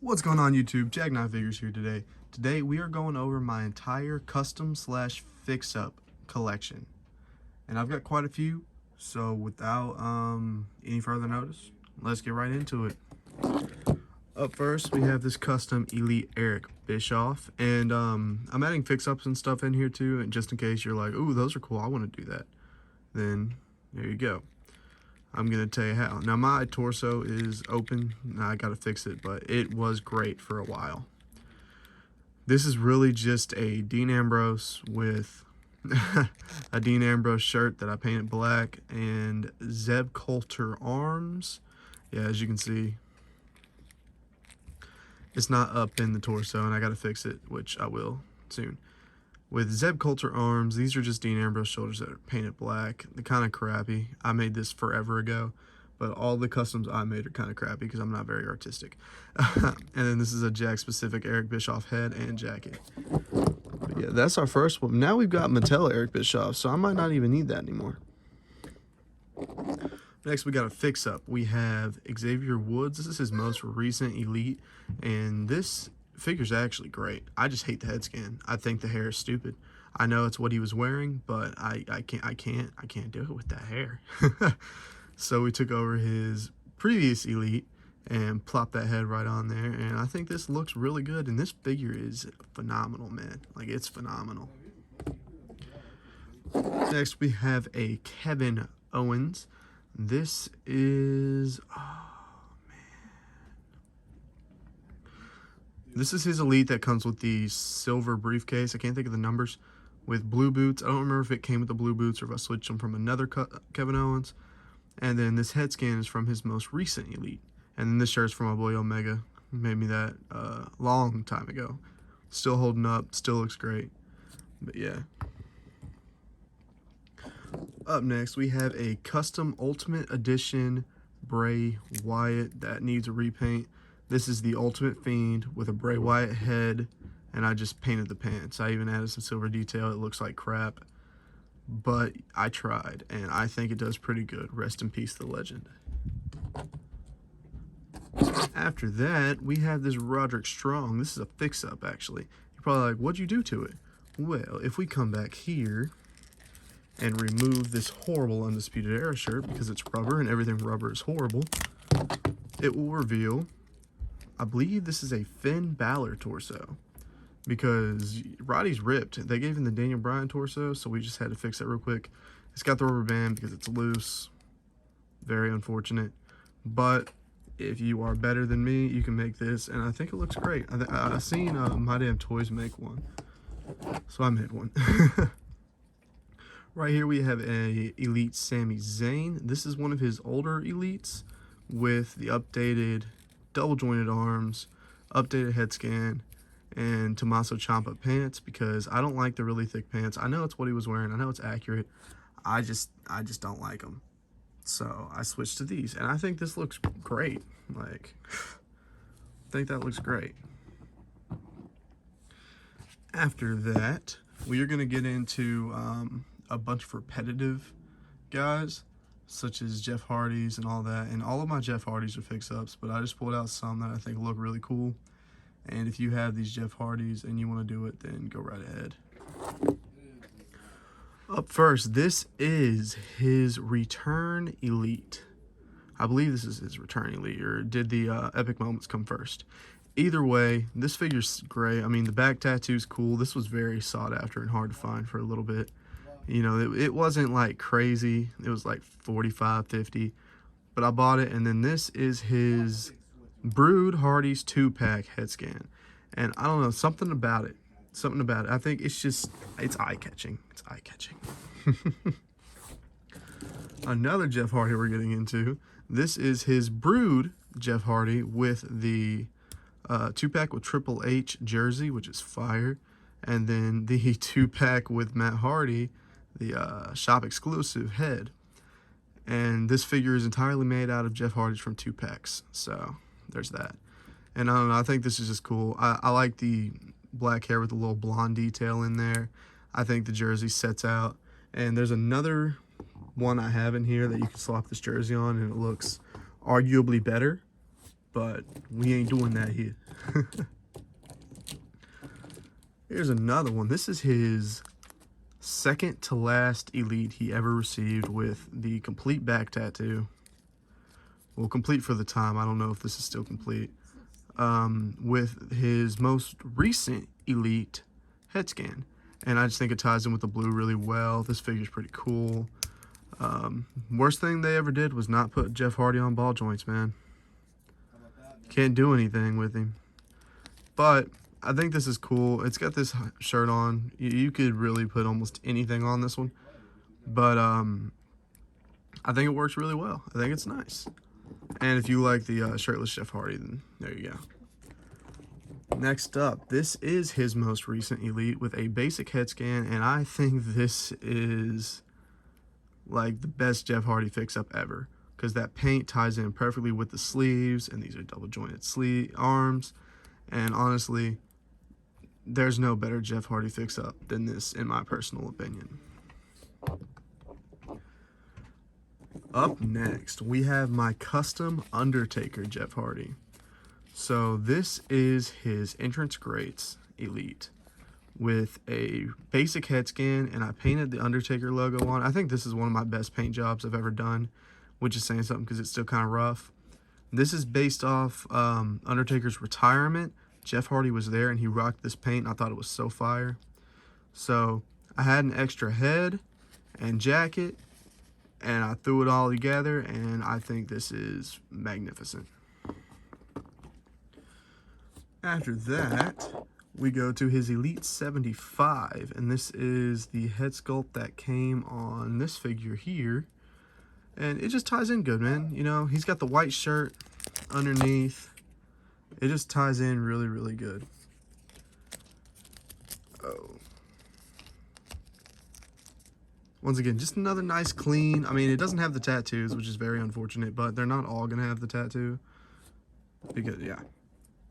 What's going on YouTube? Jag9 Figures here today. Today we are going over my entire custom slash fix-up collection. And I've got quite a few, so without any further notice, let's get right into it. Up first, we have this custom Elite Eric Bischoff. And I'm adding fix-ups and stuff in here too, and just in case you're like, ooh, those are cool, I want to do that. Then, there you go. I'm going to tell you how. Now, my torso is open. Now, I got to fix it, but it was great for a while. This is really just a Dean Ambrose with a Dean Ambrose shirt that I painted black and Zeb Coulter arms. Yeah, as you can see, it's not up in the torso, and I got to fix it, which I will soon. With Zeb Coulter arms, these are just Dean Ambrose shoulders that are painted black. They're kind of crappy. I made this forever ago, but all the customs I made are kind of crappy because I'm not very artistic. And then this is a Jag-specific Eric Bischoff head and jacket. But yeah, that's our first one. Now we've got Mattel Eric Bischoff, so I might not even need that anymore. Next, we got a fix-up. We have Xavier Woods. This is his most recent Elite, and this figure's actually great. I just hate the head scan. I think the hair is stupid. I know it's what he was wearing, but I can't do it with that hair. So we took over his previous Elite and plopped that head right on there, and I think this looks really good, and this figure is phenomenal, man. Like, it's phenomenal. Next, we have a Kevin Owens. This is, this is his Elite that comes with the silver briefcase. I can't think of the numbers. With blue boots. I don't remember if it came with the blue boots or if I switched them from another Kevin Owens. And then this head scan is from his most recent Elite. And then this shirt's from my boy Omega. He made me that a long time ago. Still holding up. Still looks great. But yeah. Up next, we have a custom Ultimate Edition Bray Wyatt that needs a repaint. This is the Ultimate Fiend with a Bray Wyatt head, and I just painted the pants. I even added some silver detail. It looks like crap, but I tried, and I think it does pretty good. Rest in peace, the legend. After that, we have this Roderick Strong. This is a fix-up, actually. You're probably like, what'd you do to it? Well, if we come back here and remove this horrible Undisputed Era shirt, because it's rubber and everything rubber is horrible, it will reveal, I believe this is a Finn Balor torso, because Roddy's ripped. They gave him the Daniel Bryan torso, so we just had to fix it real quick. It's got the rubber band because it's loose. Very unfortunate. But if you are better than me, you can make this, and I think it looks great. I've seen My Damn Toys make one, so I made one. Right here we have a Elite Sami Zayn. This is one of his older Elites with the updated double jointed arms, updated head scan, and Tommaso Ciampa pants, because I don't like the really thick pants. I know it's what he was wearing. I know it's accurate. I just don't like them. So I switched to these, and I think this looks great. Like, I think that looks great. After that, we are going to get into a bunch of repetitive guys, such as Jeff Hardy's and all that. And all of my Jeff Hardy's are fix-ups, but I just pulled out some that I think look really cool. And if you have these Jeff Hardy's and you want to do it, then go right ahead. Up first, this is his Return Elite. I believe this is his Return Elite, or did the Epic Moments come first? Either way, this figure's great. I mean, the back tattoo's cool. This was very sought after and hard to find for a little bit. You know, it wasn't like crazy. It was like 45, 50. But I bought it, and then this is his Brood Hardy's 2-pack head scan. And I don't know, something about it. Something about it. I think it's just, it's eye-catching. It's eye-catching. Another Jeff Hardy we're getting into. This is his Brood Jeff Hardy with the 2-pack with Triple H jersey, which is fire. And then the 2-pack with Matt Hardy, the shop exclusive head. And this figure is entirely made out of Jeff Hardy's from 2-packs. So there's that. And I don't know, I think this is just cool. I like the black hair with a little blonde detail in there. I think the jersey sets out. And there's another one I have in here that you can slap this jersey on, and it looks arguably better. But we ain't doing that here. Here's another one. This is his second to last Elite he ever received with the complete back tattoo. Well, complete for the time. I don't know if this is still complete. With his most recent Elite head scan. And I just think it ties in with the blue really well. This figure's pretty cool. Worst thing they ever did was not put Jeff Hardy on ball joints, man. Can't do anything with him. But I think this is cool. It's got this shirt on. You could really put almost anything on this one. But I think it works really well. I think it's nice. And if you like the shirtless Jeff Hardy, then there you go. Next up, this is his most recent Elite with a basic head scan. And I think this is like the best Jeff Hardy fix-up ever. Because that paint ties in perfectly with the sleeves. And these are double jointed arms. And honestly, there's no better Jeff Hardy fix-up than this, in my personal opinion. Up next, we have my custom Undertaker Jeff Hardy. So this is his entrance greats Elite with a basic head scan, and I painted the Undertaker logo on. I think this is one of my best paint jobs I've ever done, which is saying something because it's still kind of rough. This is based off Undertaker's retirement. Jeff Hardy was there and he rocked this paint. I thought it was so fire. So I had an extra head and jacket and I threw it all together, and I think this is magnificent. After that, we go to his Elite 75, and this is the head sculpt that came on this figure here. And it just ties in good, man. You know, he's got the white shirt underneath. It just ties in really, really good. Oh. Once again, just another nice clean. I mean, it doesn't have the tattoos, which is very unfortunate, but they're not all going to have the tattoo. Because, yeah.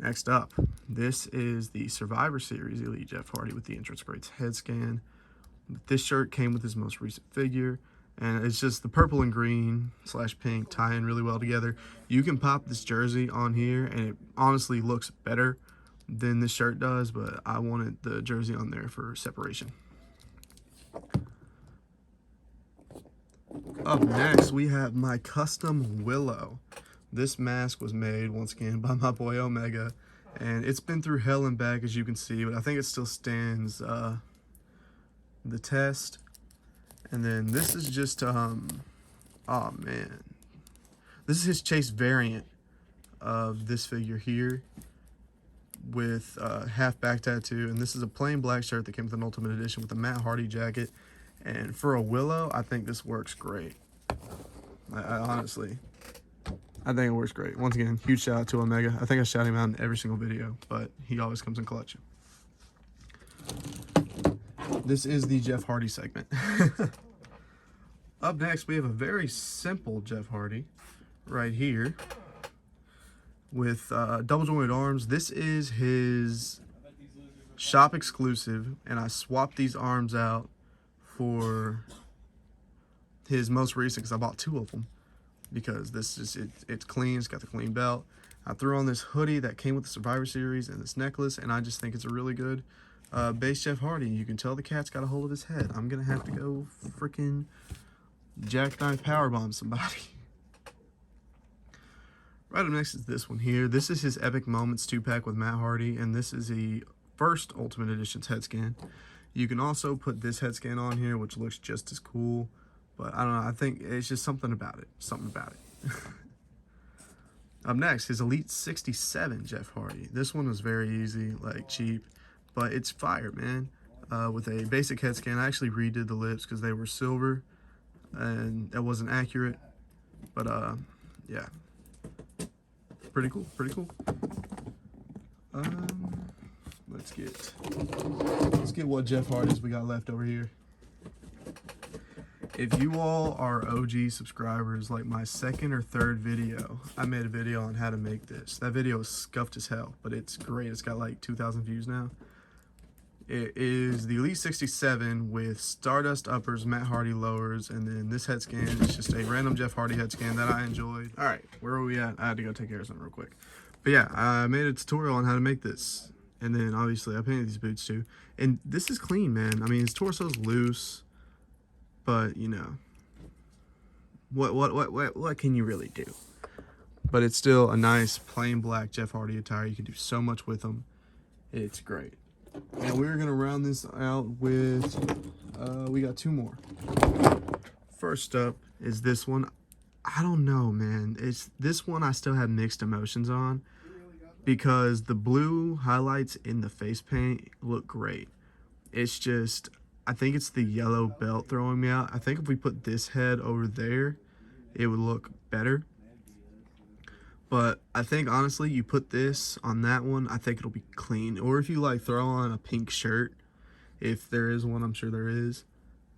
Next up, this is the Survivor Series Elite Jeff Hardy with the entrance greats head scan. This shirt came with his most recent figure. And it's just the purple and green / pink tie in really well together. You can pop this jersey on here, and it honestly looks better than this shirt does, but I wanted the jersey on there for separation. Up next, we have my custom Willow. This mask was made, once again, by my boy Omega, and it's been through hell and back, as you can see, but I think it still stands the test. And then this is just, oh man. This is his chase variant of this figure here with half back tattoo. And this is a plain black shirt that came with an Ultimate Edition with a Matt Hardy jacket. And for a Willow, I think this works great. I honestly, I think it works great. Once again, huge shout out to Omega. I think I shout him out in every single video, but he always comes in clutch. This is the Jeff Hardy segment. Up next, we have a very simple Jeff Hardy right here with double jointed arms. This is his shop exclusive, and I swapped these arms out for his most recent because I bought 2 of them because this is it's clean. It's got the clean belt. I threw on this hoodie that came with the Survivor Series and this necklace, and I just think it's a really good base Jeff Hardy. You can tell the cat's got a hold of his head. I'm gonna have to go freaking jackknife powerbomb somebody. Right up next is this one here. This is his Epic Moments 2-pack with Matt Hardy, and this is the first Ultimate Edition's head scan. You can also put this head scan on here, which looks just as cool, but I don't know, I think it's just something about it. Up next, his Elite 67 Jeff Hardy. This one was very easy, like cheap, but it's fire, man. With a basic head scan. I actually redid the lips because they were silver and it wasn't accurate, but yeah, pretty cool. Let's get what Jeff Hardys we got left over here. If you all are OG subscribers, like my second or third video, I made a video on how to make this. That video is scuffed as hell, but it's great. It's got like 2,000 views now. It is the Elite 67 with Stardust uppers, Matt Hardy lowers, and then this head scan is just a random Jeff Hardy head scan that I enjoyed. All right, where are we at? I had to go take care of something real quick. But yeah, I made a tutorial on how to make this. And then obviously I painted these boots too. And this is clean, man. I mean, his torso's loose, but you know, what can you really do? But it's still a nice plain black Jeff Hardy attire. You can do so much with them. It's great. And we're gonna round this out with, we got two more. First up is this one. I don't know, man. It's this one I still have mixed emotions on because the blue highlights in the face paint look great. It's just, I think it's the yellow belt throwing me out. I think if we put this head over there, it would look better. But I think, honestly, you put this on that one, I think it'll be clean. Or if you, like, throw on a pink shirt, if there is one, I'm sure there is,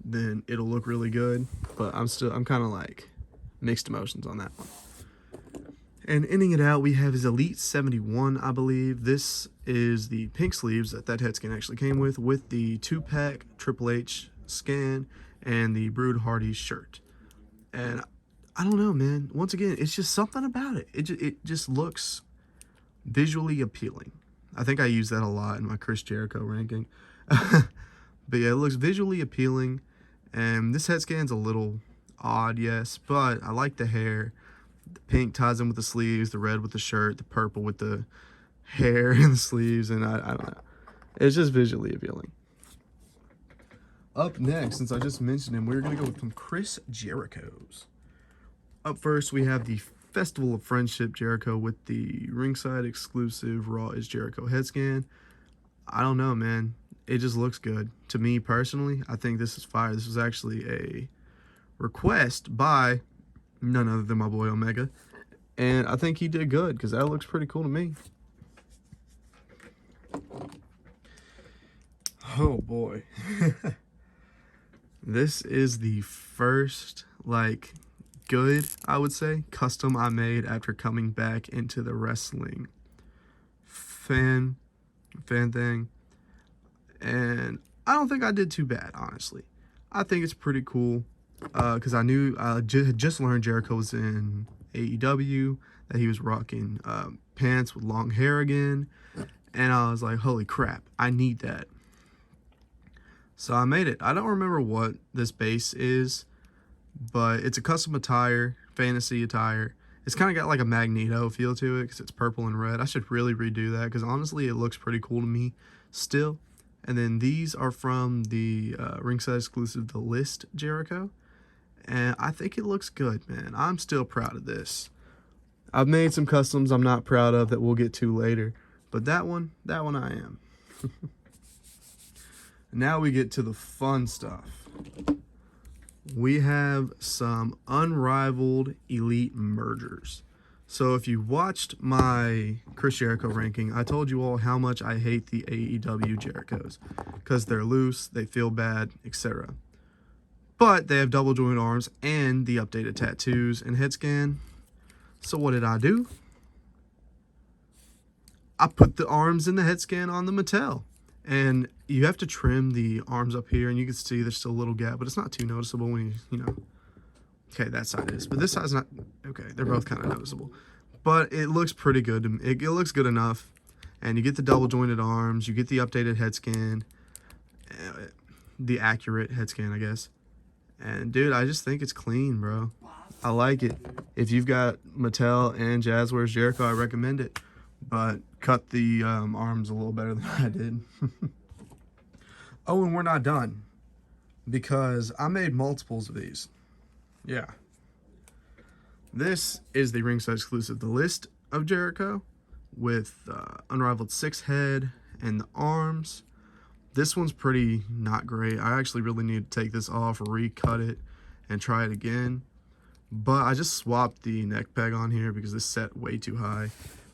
then it'll look really good. But I'm kind of, like, mixed emotions on that one. And ending it out, we have his Elite 71, I believe. This is the pink sleeves that head scan actually came with the 2-pack Triple H scan and the Brood Hardy shirt. And I don't know, man. Once again, it's just something about it. It just looks visually appealing. I think I use that a lot in my Chris Jericho ranking. But yeah, it looks visually appealing. And this head scan's a little odd, yes, but I like the hair. The pink ties in with the sleeves, the red with the shirt, the purple with the hair and the sleeves, and I don't know. It's just visually appealing. Up next, since I just mentioned him, we're going to go with some Chris Jerichos. Up first, we have the Festival of Friendship Jericho with the ringside exclusive Raw is Jericho head scan. I don't know, man. It just looks good. To me, personally, I think this is fire. This was actually a request by none other than my boy Omega, and I think he did good because that looks pretty cool to me. Oh boy. This is the first, like, good, I would say, custom I made after coming back into the wrestling fan thing, and I don't think I did too bad, honestly. I think it's pretty cool. Because I knew I just learned Jericho was in AEW, that he was rocking pants with long hair again, and I was like, holy crap, I need that. So I made it. I don't remember what this base is, but it's a custom attire, fantasy attire. It's kind of got like a Magneto feel to it because it's purple and red. I should really redo that because honestly it looks pretty cool to me still. And then these are from the ringside exclusive The List Jericho. And I think it looks good, man. I'm still proud of this. I've made some customs I'm not proud of that we'll get to later. But that one I am. Now we get to the fun stuff. We have some unrivaled elite mergers. So if you watched my Chris Jericho ranking, I told you all how much I hate the AEW Jerichos. Because they're loose, they feel bad, etc. But they have double jointed arms and the updated tattoos and head scan. So what did I do? I put the arms and the head scan on the Mattel. And you have to trim the arms up here, and you can see there's still a little gap, but it's not too noticeable when you know. Okay, that side is, but this side's not. Okay, they're both kind of noticeable. But it looks pretty good. It looks good enough. And you get the double jointed arms, you get the updated head scan, the accurate head scan, I guess. And dude, I just think it's clean, bro. I like it. If you've got Mattel and Jazzwares Jericho, I recommend it. But cut the arms a little better than I did. Oh, and we're not done. Because I made multiples of these. Yeah. This is the ringside exclusive The List of Jericho. With unrivaled 6 head and the arms. This one's pretty not great. I actually really need to take this off, recut it, and try it again. But I just swapped the neck peg on here because this set way too high.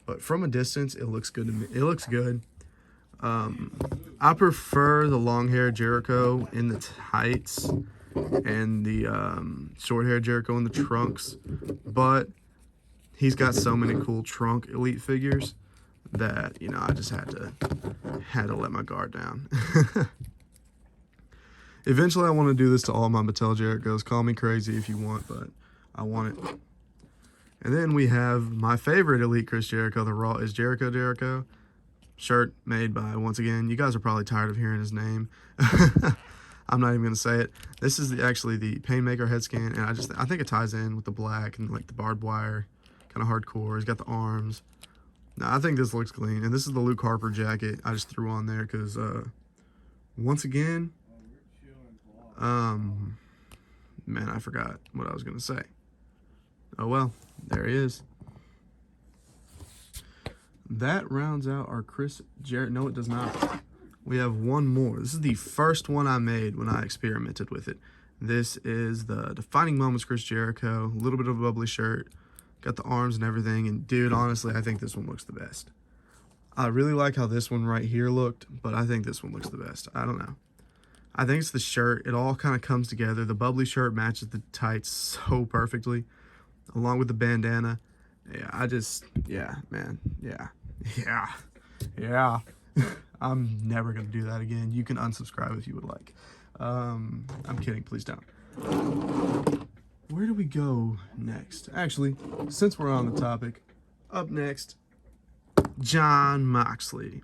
But from a distance, it looks good to me. It looks good. I prefer the long hair Jericho in the tights and the short hair Jericho in the trunks. But he's got so many cool trunk elite figures that, you know, I just had to let my guard down. Eventually I want to do this to all my Mattel Jerichos. Call me crazy if you want, but I want it. And then we have my favorite Elite Chris Jericho, the Raw is Jericho shirt made by, once again, you guys are probably tired of hearing his name. I'm not even going to say it. This is actually the Painmaker head scan, and I think it ties in with the black and like the barbed wire, kind of hardcore. He's got the arms. Now, I think this looks clean, and this is the Luke Harper jacket I just threw on there because, once again, man, I forgot what I was going to say. Oh, well, there he is. That rounds out our Chris Jericho. No, it does not. We have one more. This is the first one I made when I experimented with it. This is the Defining Moments Chris Jericho. A little bit of a bubbly shirt. Got the arms and everything. And, dude, honestly, I think this one looks the best. I really like how this one right here looked, but I think this one looks the best. I don't know. I think it's the shirt. It all kind of comes together. The bubbly shirt matches the tights so perfectly, along with the bandana. Yeah, man. Yeah. I'm never going to do that again. You can unsubscribe if you would like. I'm kidding. Please don't. Where do we go next? Actually, since we're on the topic, up next, Jon Moxley.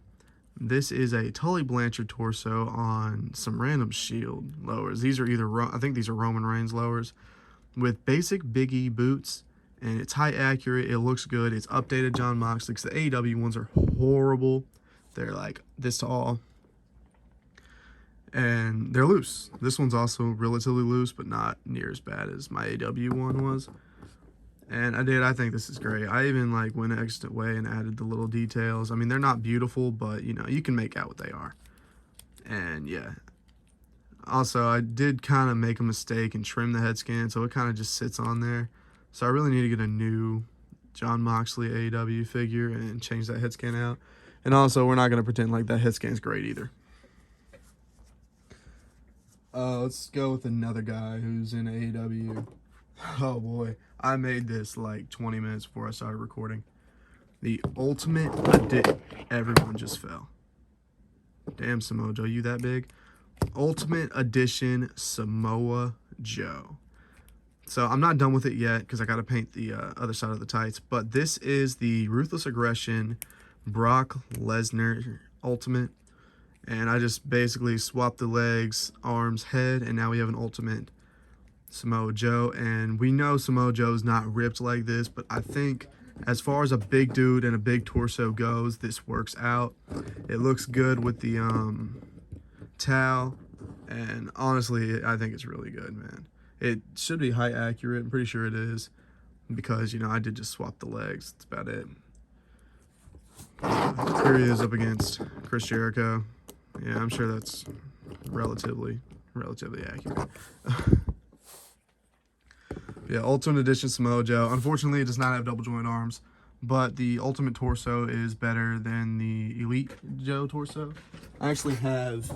This is a Tully Blanchard torso on some random Shield lowers. These are I think these are Roman Reigns lowers with basic Big E boots. And it's height accurate. It looks good. It's updated Jon Moxley because the AEW ones are horrible. They're like this tall. And they're loose. This one's also relatively loose, but not near as bad as my AEW one was. And I think this is great. I even like went an extra way and added the little details. I mean, they're not beautiful, but you know, you can make out what they are. And yeah. Also, I did kind of make a mistake and trim the head scan, so it kind of just sits on there. So I really need to get a new Jon Moxley AEW figure and change that head scan out. And also, we're not going to pretend like that head scan is great either. Let's go with another guy who's in AEW. Oh boy, I made this like 20 minutes before I started recording. The Ultimate Edition. Everyone just fell. Damn, Samoa Joe, you that big? Ultimate Edition Samoa Joe. So I'm not done with it yet because I got to paint the other side of the tights. But this is the Ruthless Aggression Brock Lesnar Ultimate. And I just basically swapped the legs, arms, head, and now we have an Ultimate Samoa Joe. And we know Samoa Joe's not ripped like this, but I think as far as a big dude and a big torso goes, this works out. It looks good with the towel. And honestly, I think it's really good, man. It should be height accurate. I'm pretty sure it is because, you know, I did just swap the legs. That's about it. Here he is up against Chris Jericho. Yeah, I'm sure that's relatively accurate. Yeah, Ultimate Edition Samoa Joe. Unfortunately, it does not have double joint arms, but the Ultimate Torso is better than the Elite Joe torso. I actually have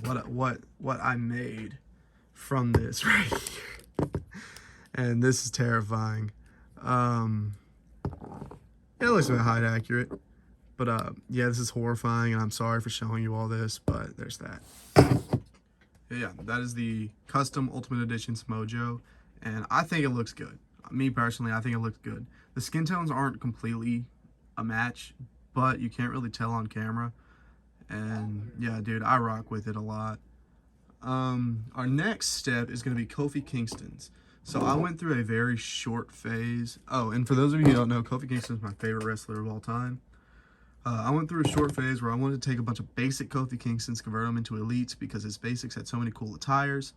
what I made from this right here. And this is terrifying. It looks a bit height accurate. But yeah, this is horrifying, and I'm sorry for showing you all this, but there's that. Yeah, that is the custom Ultimate Edition Samoa Joe, and I think it looks good. Me personally, I think it looks good. The skin tones aren't completely a match, but you can't really tell on camera. And yeah, dude, I rock with it a lot. Our next step is going to be Kofi Kingston's. So I went through a very short phase. Oh, and for those of you who don't know, Kofi Kingston is my favorite wrestler of all time. I went through a short phase where I wanted to take a bunch of basic Kofi Kingstons, convert them into elites because his basics had so many cool attires.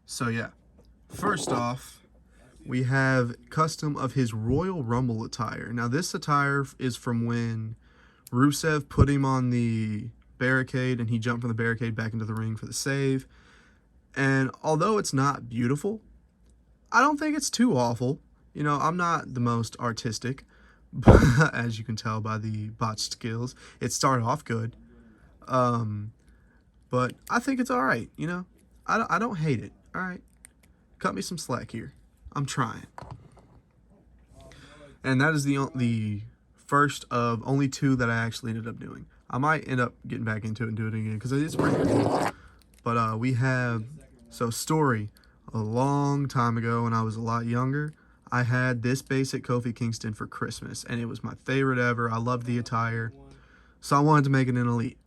So yeah, first off, we have custom of his Royal Rumble attire. Now this attire is from when Rusev put him on the barricade and he jumped from the barricade back into the ring for the save. And although it's not beautiful, I don't think it's too awful. You know, I'm not the most artistic, but as you can tell by the botched skills, it started off good. But I think it's all right, you know. I don't hate it, all right? Cut me some slack here. I'm trying. And that is the first of only two that I actually ended up doing. I might end up getting back into it and doing it again because it is pretty cool. But we have, so story a long time ago when I was a lot younger, I had this basic Kofi Kingston for Christmas, and it was my favorite ever. I loved the attire, so I wanted to make it an elite.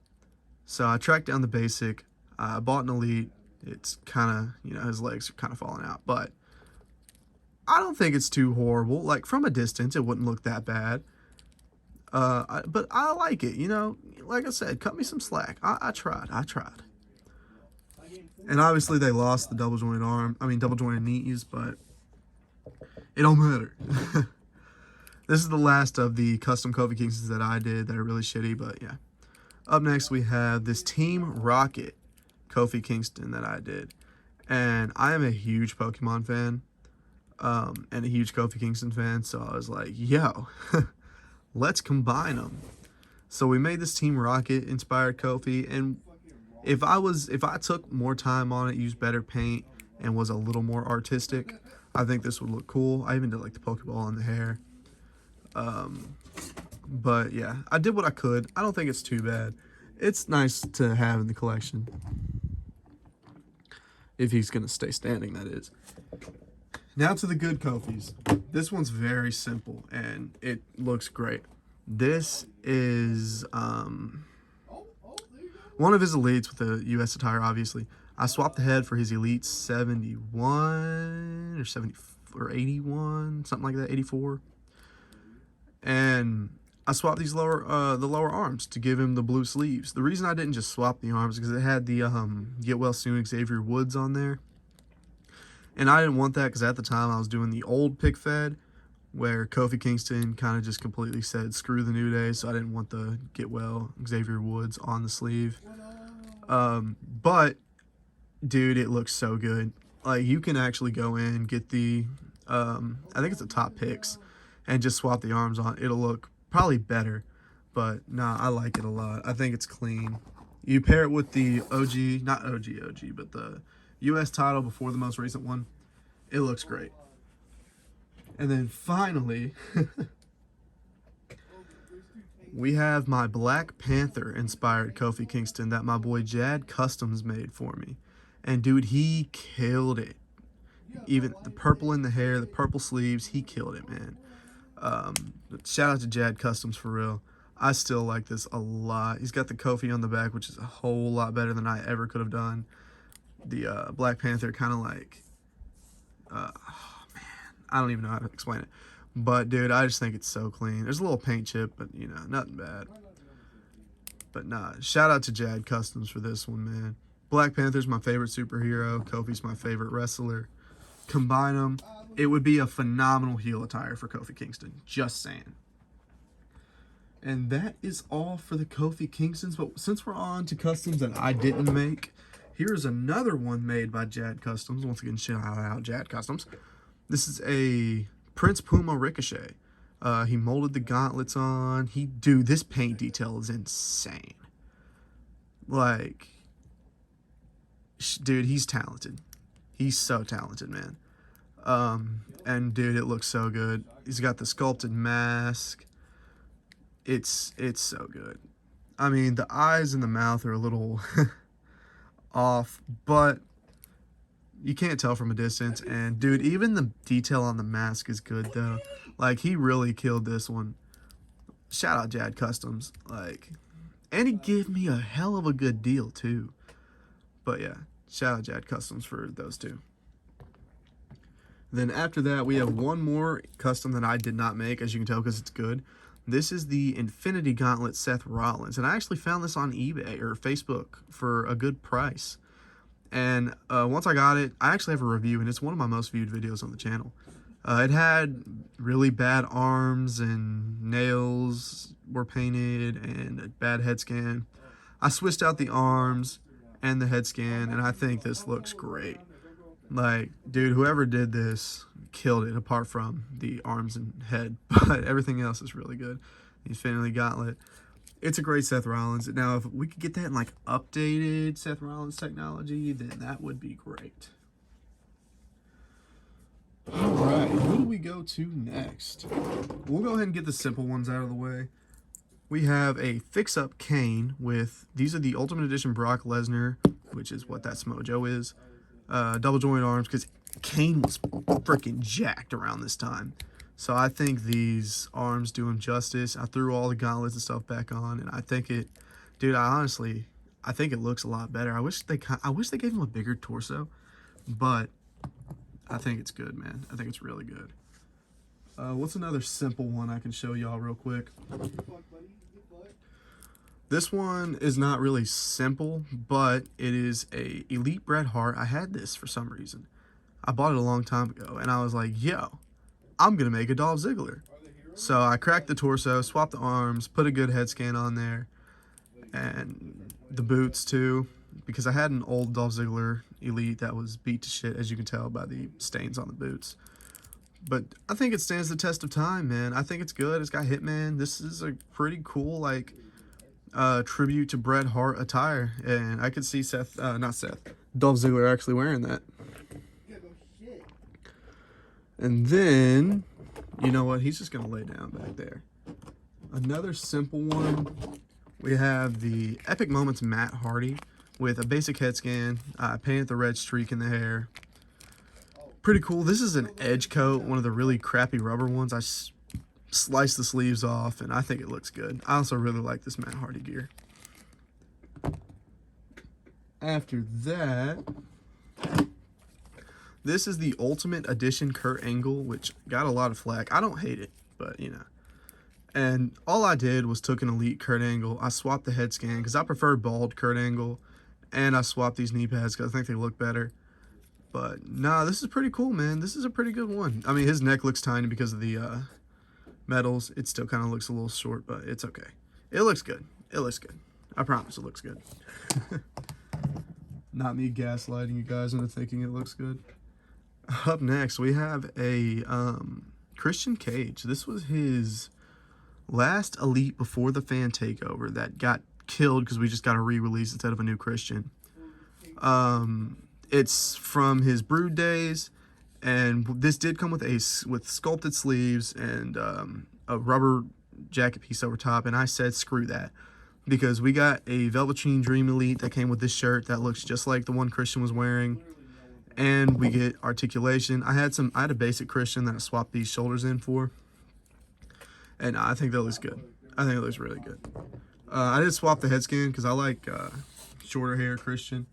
So I tracked down the basic. I bought an elite. It's kind of, his legs are kind of falling out, but I don't think it's too horrible. Like, from a distance, it wouldn't look that bad. But I like it, Like I said, cut me some slack. I tried. And obviously they lost the double jointed knees, but it don't matter. This is the last of the custom Kofi Kingstons that I did that are really shitty, but yeah. Up next, we have this Team Rocket Kofi Kingston that I did. And I am a huge Pokemon fan, and a huge Kofi Kingston fan, so I was like, yo, let's combine them. So we made this Team Rocket inspired Kofi, and if I took more time on it, used better paint, and was a little more artistic, I think this would look cool. I even did like the Pokeball in the hair. But yeah, I did what I could. I don't think it's too bad. It's nice to have in the collection. If he's going to stay standing, that is. Now to the good Kofis. This one's very simple, and it looks great. This is one of his elites with the U.S. attire, obviously. I swapped the head for his Elite 71 or 70 or 81, something like that, 84. And I swapped these the lower arms to give him the blue sleeves. The reason I didn't just swap the arms is because it had the Get Well Soon Xavier Woods on there. And I didn't want that because at the time I was doing the old pick fed where Kofi Kingston kind of just completely said, screw the New Day, so I didn't want the Get Well Xavier Woods on the sleeve. But, dude, it looks so good. Like, you can actually go in, get the, I think it's the top picks, and just swap the arms on. It'll look probably better, but nah, I like it a lot. I think it's clean. You pair it with the OG, not OG, but the U.S. title before the most recent one. It looks great. And then finally, we have my Black Panther inspired Kofi Kingston that my boy Jad Customs made for me. And dude, he killed it. Even the purple in the hair, the purple sleeves, he killed it, man. Shout out to Jad Customs for real. I still like this a lot. He's got the Kofi on the back, which is a whole lot better than I ever could have done. The Black Panther kind of like, oh man, I don't even know how to explain it. But dude, I just think it's so clean. There's a little paint chip, but nothing bad. But nah, shout out to Jad Customs for this one, man. Black Panther's my favorite superhero. Kofi's my favorite wrestler. Combine them, it would be a phenomenal heel attire for Kofi Kingston. Just saying. And that is all for the Kofi Kingstons. But since we're on to customs that I didn't make, here's another one made by Jad Customs. Once again, shout out Jad Customs. This is a Prince Puma Ricochet. He molded the gauntlets on. Dude, this paint detail is insane. Like, dude, he's talented. He's so talented, man. And dude, it looks so good. He's got the sculpted mask. It's so good. I mean, the eyes and the mouth are a little off, but you can't tell from a distance. And dude, even the detail on the mask is good though. Like, he really killed this one. Shout out Jad Customs. Like, and he gave me a hell of a good deal too. But yeah, shout out Jad Customs for those two. Then after that, we have one more custom that I did not make, as you can tell, because it's good. This is the Infinity Gauntlet Seth Rollins. And I actually found this on eBay or Facebook for a good price. And once I got it, I actually have a review, and it's one of my most viewed videos on the channel. It had really bad arms, and nails were painted, and a bad head scan. I switched out the arms and the head scan, and I think this looks great. Like, dude, whoever did this killed it, apart from the arms and head. But everything else is really good. The Infinity Gauntlet. It's a great Seth Rollins. Now, if we could get that in, like, updated Seth Rollins technology, then that would be great. Alright, who do we go to next? We'll go ahead and get the simple ones out of the way. We have a Fix-Up Kane with, these are the Ultimate Edition Brock Lesnar, which is what that Smojo is. double joint arms, because Kane was freaking jacked around this time. So I think these arms do him justice. I threw all the gauntlets and stuff back on, and I think it, dude, I think it looks a lot better. I wish they gave him a bigger torso, but I think it's good, man. I think it's really good. What's another simple one I can show y'all real quick? This one is not really simple, but it is a Elite Bret Hart. I had this for some reason. I bought it a long time ago, and I was like, yo, I'm going to make a Dolph Ziggler. So I cracked the torso, swapped the arms, put a good head scan on there, and the boots too, because I had an old Dolph Ziggler Elite that was beat to shit, as you can tell by the stains on the boots. But I think it stands the test of time, man. I think it's good. It's got Hitman. This is a pretty cool, like, tribute to Bret Hart attire. And I could see Dolph Ziggler actually wearing that. And then, you know what? He's just going to lay down back there. Another simple one. We have the Epic Moments Matt Hardy with a basic head scan. I painted the red streak in the hair. Pretty cool. This is an edge coat, one of the really crappy rubber ones. I sliced the sleeves off, and I think it looks good. I also really like this Matt Hardy gear. After that, this is the Ultimate Edition Kurt Angle, which got a lot of flack. I don't hate it, but, you know. And all I did was took an Elite Kurt Angle. I swapped the head scan because I prefer bald Kurt Angle, and I swapped these knee pads because I think they look better. But, nah, this is pretty cool, man. This is a pretty good one. I mean, his neck looks tiny because of the medals. It still kind of looks a little short, but it's okay. It looks good. It looks good. I promise it looks good. Not me gaslighting you guys into thinking it looks good. Up next, we have a Christian Cage. This was his last Elite before the fan takeover that got killed because we just got a re-release instead of a new Christian. It's from his Brood days, and this did come with sculpted sleeves and a rubber jacket piece over top, and I said screw that, because we got a Velveteen Dream Elite that came with this shirt that looks just like the one Christian was wearing, and we get articulation. I had a basic Christian that I swapped these shoulders in for, and I think that looks good. I think it looks really good. I did swap the head scan because I like shorter hair Christian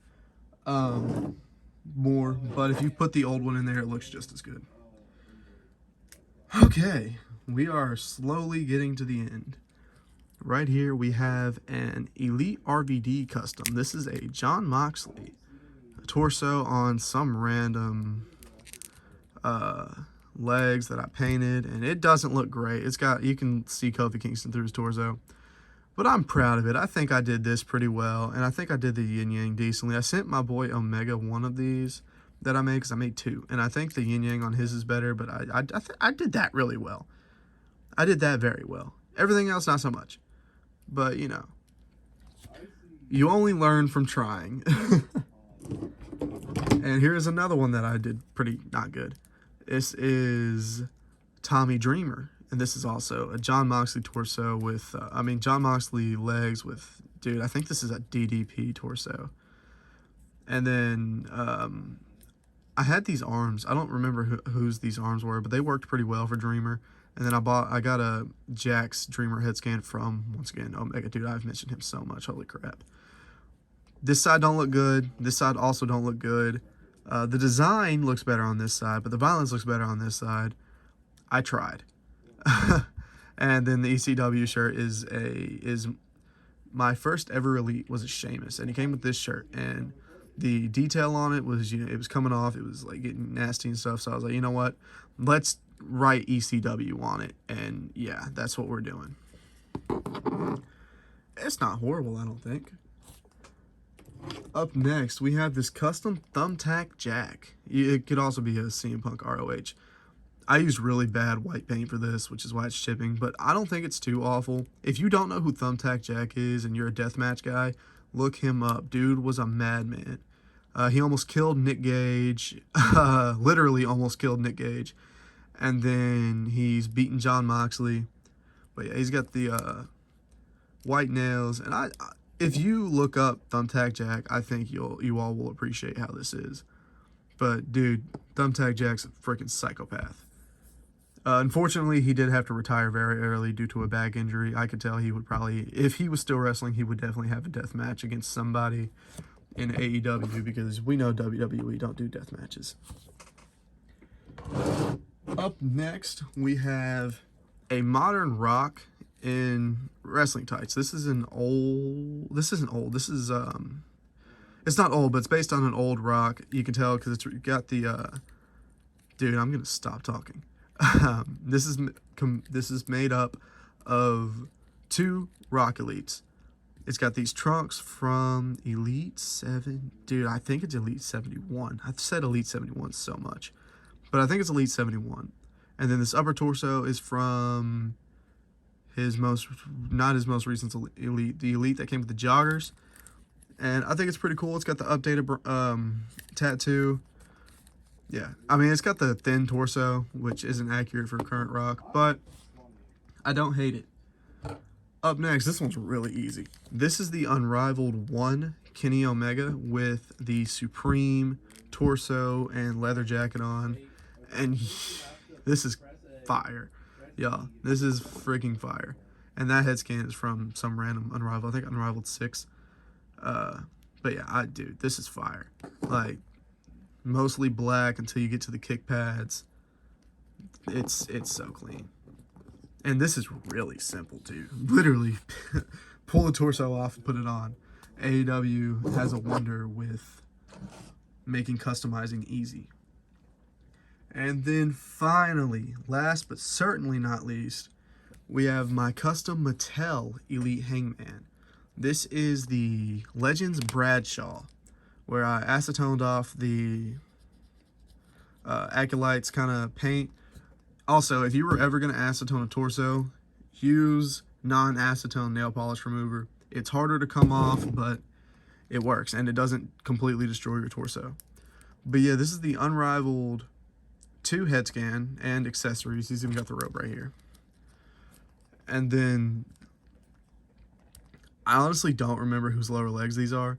more, but if you put the old one in there, it looks just as good. Okay, we are slowly getting to the end. Right here we have an Elite RVD custom. This is a Jon Moxley torso on some random legs that I painted, and it doesn't look great. You can see Kofi Kingston through his torso, but I'm proud of it. I think I did this pretty well, and I think I did the yin yang decently. I sent my boy Omega one of these that I made, because I made two, and I think the yin yang on his is better, but I did that really well. I did that very well. Everything else, not so much. But, you know, you only learn from trying. And here's another one that I did pretty not good. This is Tommy Dreamer. And this is also a Jon Moxley torso with, Jon Moxley legs with, dude, I think this is a DDP torso. And then I had these arms. I don't remember whose these arms were, but they worked pretty well for Dreamer. And then I got a Jax Dreamer head scan from, once again, Omega. Dude, I've mentioned him so much. Holy crap. This side don't look good. This side also don't look good. The design looks better on this side, but the violence looks better on this side. I tried. And then the ECW shirt is my first ever Elite was a Sheamus, and he came with this shirt, and the detail on it was, it was coming off. It was like getting nasty and stuff. So I was like, you know what? Let's write ECW on it, and yeah, that's what we're doing. It's not horrible, I don't think. Up next, we have this custom Thumbtack Jack. It could also be a CM Punk ROH. I used really bad white paint for this, which is why it's chipping, but I don't think it's too awful. If you don't know who Thumbtack Jack is and you're a deathmatch guy, look him up. Dude was a madman. He almost killed Nick Gage, literally almost killed Nick Gage. And then he's beaten Jon Moxley. But yeah, he's got the white nails. And if you look up Thumbtack Jack, I think you all will appreciate how this is. But, dude, Thumbtack Jack's a freaking psychopath. Unfortunately, he did have to retire very early due to a back injury. I could tell he would probably, if he was still wrestling, he would definitely have a death match against somebody in AEW, because we know WWE don't do death matches. Up next, we have a modern Rock in wrestling tights. This is an old, this isn't old, this is, it's not old, but it's based on an old Rock. You can tell because it's got the, dude, I'm going to stop talking. This is made up of 2 Rock Elites. It's got these trunks from Elite 7. Dude, I think it's Elite 71. I've said Elite 71 so much, but I think it's Elite 71. And then this upper torso is from not his most recent Elite, the Elite that came with the joggers. And I think it's pretty cool. It's got the updated tattoo. Yeah, I mean, it's got the thin torso, which isn't accurate for current Rock, but I don't hate it. Up next, this one's really easy. This is the Unrivaled 1 Kenny Omega with the Supreme torso and leather jacket on. And this is fire. Yeah, this is freaking fire. And that head scan is from some random Unrivaled, I think Unrivaled 6. But yeah, dude, this is fire. Like, mostly black until you get to the kick pads. It's so clean. And this is really simple too. Literally pull the torso off and put it on. AEW has a wonder with making customizing easy. And then finally, last but certainly not least, we have my custom Mattel Elite Hangman. This is the Legends Bradshaw, where I acetoned off the Acolyte's kind of paint. Also, if you were ever going to acetone a torso, use non-acetone nail polish remover. It's harder to come off, but it works, and it doesn't completely destroy your torso. But yeah, this is the Unrivaled 2 head scan and accessories. He's even got the rope right here. And then I honestly don't remember whose lower legs these are,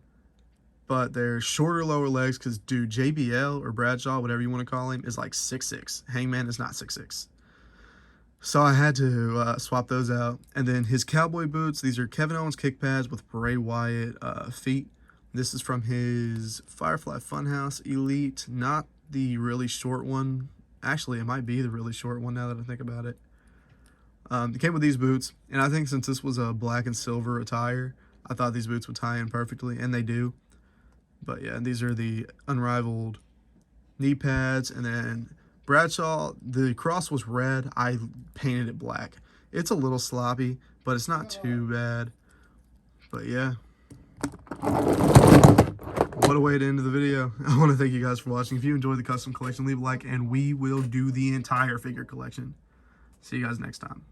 but they're shorter lower legs because, dude, JBL or Bradshaw, whatever you want to call him, is like 6'6". Hangman is not 6'6". So I had to swap those out. And then his cowboy boots, these are Kevin Owens kick pads with Bray Wyatt feet. This is from his Firefly Funhouse Elite, not the really short one. Actually, it might be the really short one now that I think about it. It came with these boots, and I think since this was a black and silver attire, I thought these boots would tie in perfectly, and they do. But yeah, these are the Unrivaled knee pads, and then Bradshaw, the cross was red. I painted it black. It's a little sloppy, but it's not too bad. But yeah. What a way to end the video. I want to thank you guys for watching. If you enjoyed the custom collection, leave a like, and we will do the entire figure collection. See you guys next time.